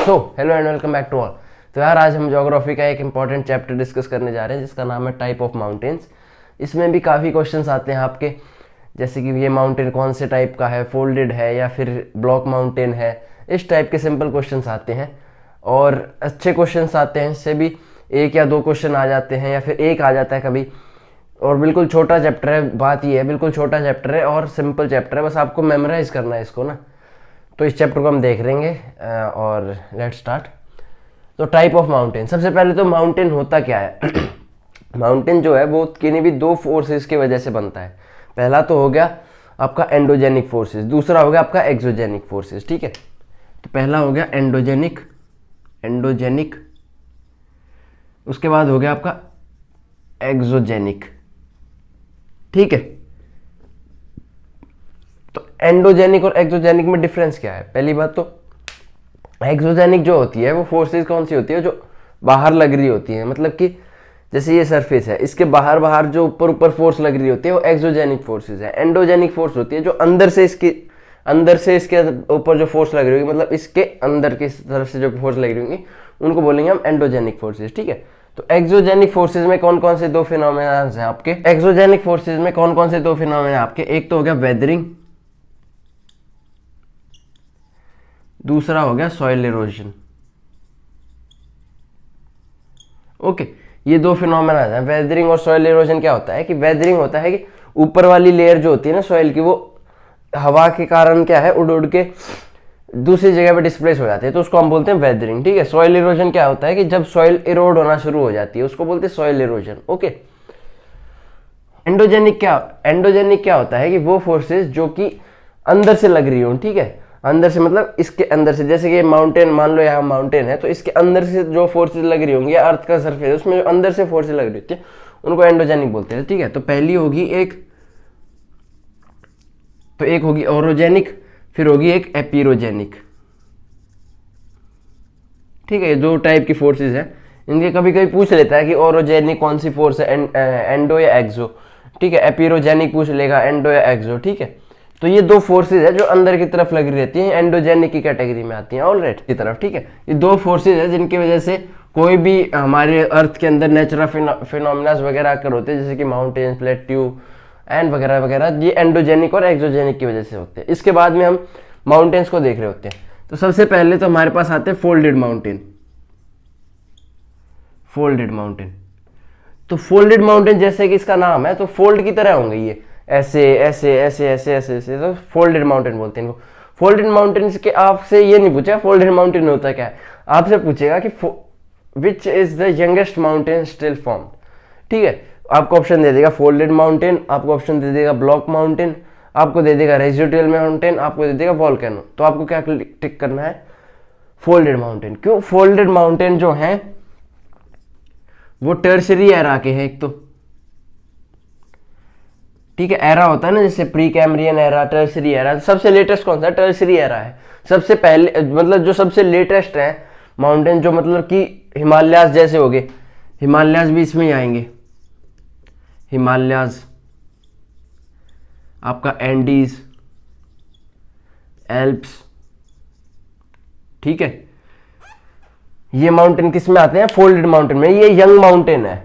Hello and welcome back to all. तो यार आज हम ज्योग्राफी का एक इंपॉर्टेंट चैप्टर डिस्कस करने जा रहे हैं जिसका नाम है टाइप ऑफ माउंटेन्स। इसमें भी काफ़ी क्वेश्चंस आते हैं आपके, जैसे कि ये माउंटेन कौन से टाइप का है, फोल्डेड है या फिर ब्लॉक माउंटेन है। इस टाइप के सिंपल क्वेश्चंस आते हैं और अच्छे क्वेश्चंस आते हैं। इससे भी एक या दो क्वेश्चन आ जाते हैं या फिर एक आ जाता है कभी। और बिल्कुल छोटा चैप्टर है, बात ये है बिल्कुल छोटा चैप्टर है और सिंपल चैप्टर है, बस आपको मेमोराइज करना है इसको ना। तो इस चैप्टर को हम देख लेंगे और लेट्स स्टार्ट। तो टाइप ऑफ माउंटेन, सबसे पहले तो माउंटेन होता क्या है। माउंटेन जो है वो किन्हीं भी दो फोर्सेस की वजह से बनता है। पहला तो हो गया आपका एंडोजेनिक फोर्सेस, दूसरा हो गया आपका एक्सोजेनिक फोर्सेस। ठीक है, तो पहला हो गया एंडोजेनिक, उसके बाद हो गया आपका एक्सोजेनिक। ठीक है, तो एंडोजेनिक और एक्सोजेनिक में डिफरेंस क्या है। पहली बात तो एक्सोजेनिक जो होती है वो फोर्सेस कौन सी होती है, जो बाहर लग रही होती है। मतलब कि जैसे ये सरफेस है, इसके बाहर बाहर जो ऊपर ऊपर फोर्स लग रही होती है वो एक्सोजेनिक फोर्सेस है। एंडोजेनिक फोर्स होती है जो अंदर से इसके ऊपर जो फोर्स लग रही होगी, मतलब इसके अंदर की तरफ से जो फोर्स लग रही होंगी उनको बोलेंगे हम एंडोजेनिक फोर्सेस। ठीक है, तो एक्सोजेनिक फोर्सेस में कौन कौन से दो फिनोमेना हैं आपके। एक्सोजेनिक फोर्सेस में कौन कौन से दो फिनोमेना आपके, एक तो हो गया वेदरिंग, दूसरा हो गया सॉइल इरोजन। ओके, ये दो फिनोमेना है वेदरिंग और सॉइल इरोजन। क्या होता है कि वेदरिंग होता है कि ऊपर वाली लेयर जो होती है ना सॉइल की, वो हवा के कारण क्या है उड़ उड़ के दूसरी जगह पे डिस्प्लेस हो जाती है, तो उसको हम बोलते हैं वेदरिंग। ठीक है, सॉइल इरोजन क्या होता है कि जब सॉइल इरोड होना शुरू हो जाती है उसको बोलते हैं सॉइल इरोजन। ओके, एंडोजेनिक क्या होता है कि वो फोर्सेस जो कि अंदर से लग रही हो। ठीक है, अंदर से मतलब इसके अंदर से, जैसे कि माउंटेन, मान लो यहाँ माउंटेन है तो इसके अंदर से जो फोर्सेस लग रही होंगी, अर्थ का सरफेस है उसमें जो अंदर से फोर्सेस लग रही होती है उनको एंडोजेनिक बोलते हैं। ठीक है, तो पहली होगी एक होगी ओरोजेनिक, फिर होगी एक एपिरोजेनिक। ठीक है, ये दो टाइप की फोर्सेस है। इनके कभी कभी पूछ लेता है कि ओरोजेनिक कौन सी फोर्स है, एंडो या एक्सो। ठीक है, एपिरोजेनिक पूछ लेगा एंडो या एक्सो। ठीक है, तो ये दो फोर्सेज है जो अंदर की तरफ लगी रहती हैं, एंडोजेनिक की कैटेगरी में आती हैं, ऑलराइट की तरफ। ठीक है, ये दो फोर्सेज है जिनकी वजह से कोई भी हमारे अर्थ के अंदर नेचुरल फिनोमिनास वगैरह आकर होते हैं, जैसे कि माउंटेन, प्लेट्यू एंड वगैरह वगैरह, ये एंडोजेनिक और एक्सोजेनिक की वजह से होते हैं। इसके बाद में हम माउंटेन्स को देख रहे होते हैं। तो सबसे पहले तो हमारे पास आते हैं फोल्डेड माउंटेन। तो फोल्डेड माउंटेन जैसे कि इसका नाम है तो फोल्ड की तरह होंगे ये, ऐसे ऐसे ऐसे ऐसे ऐसे ऐसे, तो फोल्डेड माउंटेन बोलते हैं इनको। फोल्डेड माउंटेन के आपसे ये नहीं पूछा फोल्डेड माउंटेन होता क्या है, आपसे पूछेगा कि which is the youngest mountain still form. ठीक है, आपको ऑप्शन दे देगा फोल्डेड माउंटेन, आपको ऑप्शन दे देगा ब्लॉक माउंटेन, आपको दे देगा रेसिडुअल माउंटेन, आपको दे देगा वॉल्केनो। तो आपको क्या टिक करना है, फोल्डेड माउंटेन। क्यों, फोल्डेड माउंटेन जो है वो टर्शरी एरा के हैं एक तो। ठीक है, एरा होता है ना जैसे pre Cambrian era, tertiary era. सबसे लेटेस्ट कौन सा, टर्शरी एरा है। सबसे पहले मतलब जो सबसे लेटेस्ट है माउंटेन, जो मतलब कि हिमालयाज जैसे हो गए, हिमालयाज भी इसमें ही आएंगे। हिमालयाज, आपका एंडीज, एल्प्स। ठीक है, ये माउंटेन किस में आते हैं, फोल्डेड माउंटेन में। ये यंग माउंटेन है।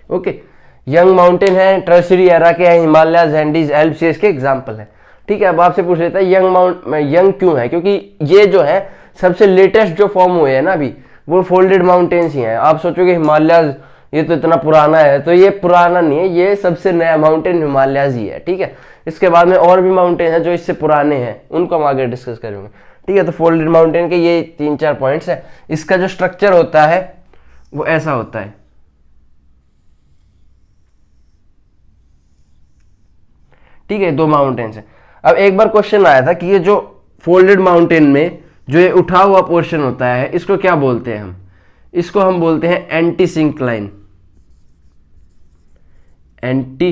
ओके, यंग माउंटेन है, टर्शरी एरा के हैं, हिमालयाज, एंडीज, एल्प्स इसके एग्जांपल है। ठीक है, अब आपसे पूछ लेता है यंग क्यों है, क्योंकि ये जो है सबसे लेटेस्ट जो फॉर्म हुए हैं ना अभी, वो फोल्डेड माउंटेन्स ही हैं। आप सोचोगे हिमालयाज ये तो इतना पुराना है, तो ये पुराना नहीं है, ये सबसे नया माउंटेन हिमालयाज ही है। ठीक है, इसके बाद में और भी माउंटेन हैं जो इससे पुराने हैं, उनको हम आगे डिस्कस करेंगे। ठीक है, तो फोल्डेड माउंटेन के ये 3-4 पॉइंट्स है। इसका जो स्ट्रक्चर होता है वो ऐसा होता है। ठीक है, दो माउंटेन्स है। अब एक बार क्वेश्चन आया था कि ये जो फोल्डेड माउंटेन में जो ये उठा हुआ पोर्शन होता है इसको क्या बोलते हैं हम, इसको हम बोलते हैं anti syncline. Anti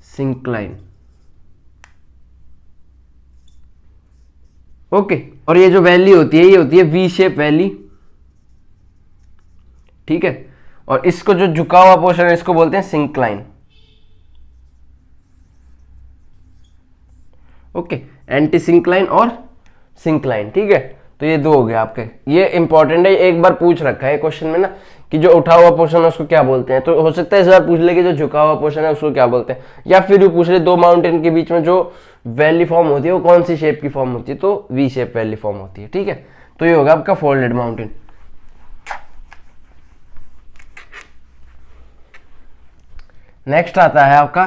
syncline. Okay, और ये जो वैली होती है ये होती है वी शेप वैली। ठीक है, और इसको जो झुका हुआ पोर्शन है इसको बोलते हैं सिंक्लाइन। ओके, एंटी सिंक्लाइन और सिंक्लाइन, ठीक है। तो ये दो हो गए आपके, ये इंपॉर्टेंट है, एक बार पूछ रखा है क्वेश्चन में ना कि जो उठा हुआ पोर्शन है उसको क्या बोलते हैं, तो हो सकता है इस बार पूछ ले कि जो झुका हुआ पोर्शन है उसको क्या बोलते हैं, या फिर ये पूछ ले दो माउंटेन के बीच में जो वैली फॉर्म होती है वो कौन सी शेप की फॉर्म होती है, तो वी शेप वैली फॉर्म होती है, ठीक है। तो ये होगा आपका फोल्डेड माउंटेन। नेक्स्ट आता है आपका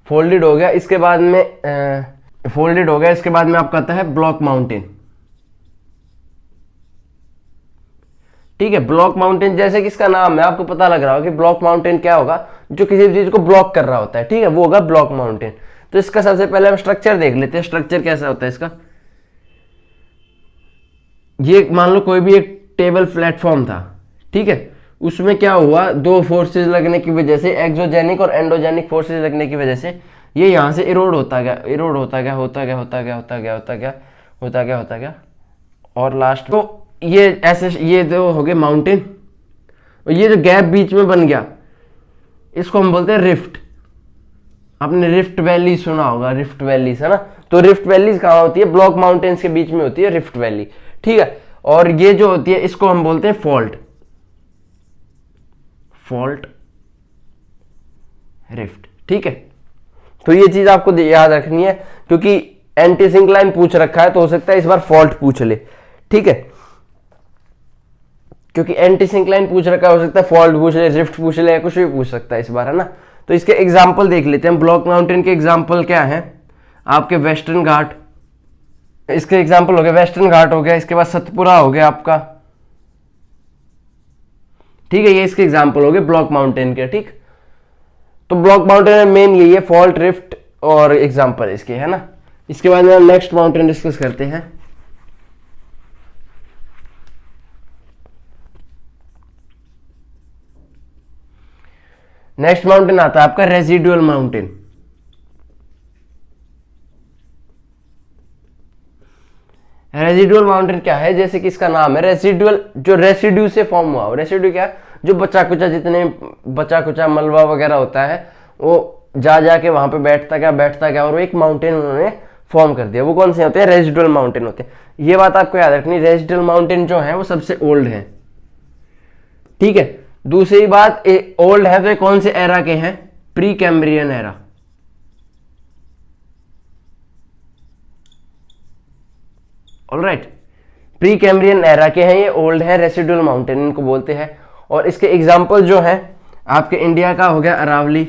फोल्डेड हो गया, इसके बाद में फोल्डेड हो गया, इसके बाद में आपका आता है ब्लॉक माउंटेन, ठीक है। ब्लॉक माउंटेन जैसे कि इसका नाम है आपको पता लग रहा होगा कि ब्लॉक माउंटेन क्या होगा, जो किसी चीज को ब्लॉक कर रहा होता है, ठीक है, वो होगा ब्लॉक माउंटेन। तो इसका सबसे पहले हम स्ट्रक्चर देख लेते हैं, स्ट्रक्चर कैसा होता है इसका। ये मान लो कोई भी एक टेबल प्लेटफॉर्म था, ठीक है, उसमें क्या हुआ, दो फोर्सेस लगने की वजह से, एक्सोजेनिक और एंडोजेनिक फोर्सेस लगने की वजह से ये यहां से इरोड होता गया, इरोड होता गया, होता गया, होता गया, होता गया, होता गया, होता गया, होता गया, और लास्ट तो ये ऐसे, ये दो हो गए माउंटेन, और ये जो गैप बीच में बन गया इसको हम बोलते हैं रिफ्ट। आपने रिफ्ट वैली सुना होगा, रिफ्ट वैलीज है ना, तो रिफ्ट वैलीज कहाँ होती है, ब्लॉक माउंटेन्स के बीच में होती है रिफ्ट वैली, ठीक है। और ये जो होती है इसको हम बोलते हैं फॉल्ट, फॉल्ट रिफ्ट, ठीक है। तो ये चीज आपको याद रखनी है क्योंकि एंटी सिंक्लाइन पूछ रखा है, तो हो सकता है इस बार फॉल्ट पूछ ले, ठीक है, क्योंकि एंटी सिंक्लाइन पूछ रखा है, हो सकता है फॉल्ट पूछ ले, रिफ्ट पूछ ले, या कुछ भी पूछ सकता है इस बार, है ना। तो इसके एग्जाम्पल देख लेते हैं। ब्लॉक माउंटेन के एग्जाम्पल क्या है आपके, वेस्टर्न घाट, इसके एग्जाम्पल हो गया, वेस्टर्न घाट हो गया, इसके बाद सतपुरा हो गया आपका, ठीक है, ये इसके एग्जाम्पल हो गए ब्लॉक माउंटेन के, ठीक। तो ब्लॉक माउंटेन में मेन यही है, फॉल्ट, रिफ्ट और एग्जाम्पल इसके, है ना। इसके बाद में नेक्स्ट माउंटेन डिस्कस करते हैं। नेक्स्ट माउंटेन आता है आपका रेसिडुअल माउंटेन। रेसिडुअल माउंटेन क्या है, जैसे कि इसका नाम है रेसिडुअल, जो रेसिड्यू से फॉर्म हुआ हो। रेसिड्यू क्या है, जो बचा कुचा, जितने बचा कुचा मलबा वगैरह होता है वो जा जाके वहां पे बैठता गया और वो एक माउंटेन उन्होंने फॉर्म कर दिया। वो कौन से होते हैं, रेसिडुअल माउंटेन होते हैं। ये बात आपको याद रखनी, रेसिडुअल माउंटेन जो है वो सबसे ओल्ड है, ठीक है। दूसरी बात, ओल्ड है तो ये कौन से एरा के हैं, pre Cambrian era, alright, pre Cambrian era के हैं, ये ओल्ड है, रेसिडुअल माउंटेन इनको बोलते हैं। और इसके एग्जाम्पल जो है आपके इंडिया का हो गया अरावली,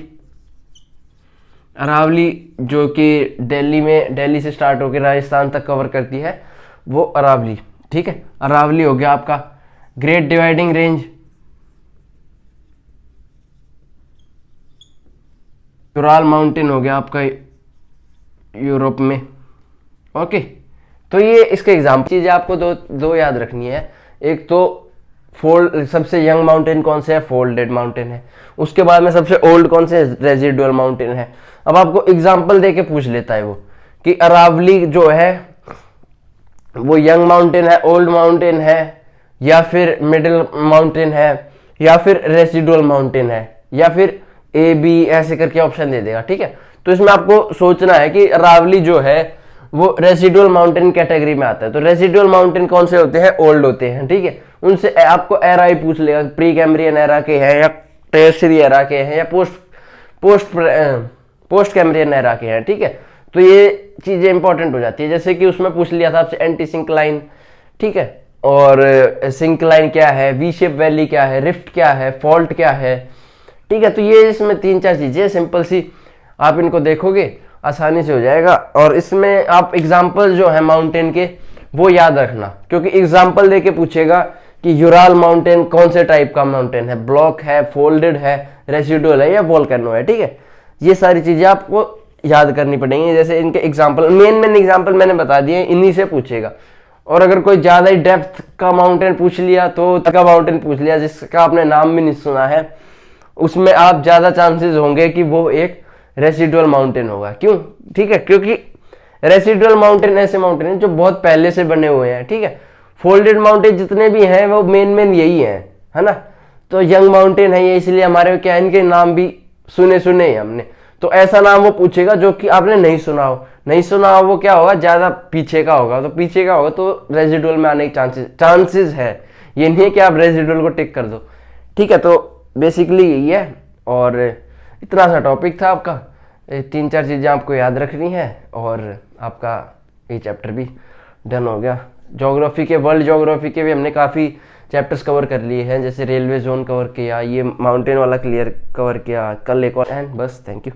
अरावली जो कि दिल्ली में, दिल्ली से स्टार्ट होकर राजस्थान तक कवर करती है, वो अरावली, ठीक है। अरावली हो गया आपका। Great dividing range, Ural mountain हो गया आपका यूरोप में, ओके। तो ये इसके एग्जाम्पल, चीजें आपको दो याद रखनी है। एक तो फोल्ड, सबसे यंग माउंटेन कौन से है, फोल्डेड माउंटेन है। उसके बाद में सबसे ओल्ड कौन से, रेसिडुअल माउंटेन है। अब आपको एग्जाम्पल देके पूछ लेता है वो कि अरावली जो है वो यंग माउंटेन है, ओल्ड माउंटेन है, या फिर मिडिल माउंटेन है, या फिर रेसिडुअल माउंटेन है, या फिर ए बी ऐसे करके ऑप्शन दे देगा, ठीक है। तो इसमें आपको सोचना है कि अरावली जो है वो रेसिडुअल माउंटेन कैटेगरी में आता है। तो रेसिडुअल माउंटेन कौन से होते हैं, ओल्ड होते हैं, ठीक है। उनसे आपको एरा ही पूछ लेगा, प्री कैम्ब्रियन एरा के हैं या टर्शियरी एरा के हैं या पोस्ट कैम्ब्रियन एरा के हैं, ठीक है। तो ये चीजें इंपॉर्टेंट हो जाती है, जैसे कि उसमें पूछ लिया था आपसे एंटी सिंक्लाइन, ठीक है, और सिंक्लाइन क्या है, वी शेप वैली क्या है, रिफ्ट क्या है, फॉल्ट क्या है, ठीक है। तो ये इसमें 3-4 चीजें सिंपल सी, आप इनको देखोगे आसानी से हो जाएगा। और इसमें आप एग्जाम्पल जो है माउंटेन के वो याद रखना, क्योंकि एग्जाम्पल देके पूछेगा कि यूराल माउंटेन कौन से टाइप का माउंटेन है, ब्लॉक है, फोल्डेड है, रेसिडुअल है या वोल्केनो है, ठीक है। ये सारी चीजें आपको याद करनी पड़ेंगी। जैसे इनके एग्जाम्पल, मेन एग्जाम्पल मैंने बता दिए, इन्हीं से पूछेगा। और अगर कोई ज्यादा ही डेप्थ का माउंटेन पूछ लिया, तो का माउंटेन पूछ लिया जिसका आपने नाम भी नहीं सुना है, उसमें आप ज्यादा चांसेस होंगे कि वो एक रेसिडुअल माउंटेन होगा। क्यों, ठीक है, क्योंकि रेसिडुअल माउंटेन ऐसे माउंटेन हैं जो बहुत पहले से बने हुए हैं, ठीक है। फोल्डेड माउंटेन जितने भी हैं वो मेन यही हैं, है ना। तो यंग माउंटेन है ये, इसलिए हमारे क्या, इनके नाम भी सुने ही हमने। तो ऐसा नाम वो पूछेगा जो कि आपने नहीं सुना हो। नहीं सुना हो वो क्या होगा, ज़्यादा पीछे का होगा, तो पीछे का होगा तो रेजिडुअल में आने के चांसेस है। ये नहीं है कि आप रेजिडुअल को टिक कर दो। ठीक है, तो बेसिकली यही है। और इतना सा टॉपिक था आपका, 3-4 चीज़ें आपको याद रखनी है और आपका ये चैप्टर भी डन हो गया। ज्योग्राफी के, वर्ल्ड ज्योग्राफी के भी हमने काफ़ी चैप्टर्स कवर कर लिए हैं, जैसे रेलवे जोन कवर किया, ये माउंटेन वाला क्लियर कवर किया, कल एक और। एंड बस, थैंक यू।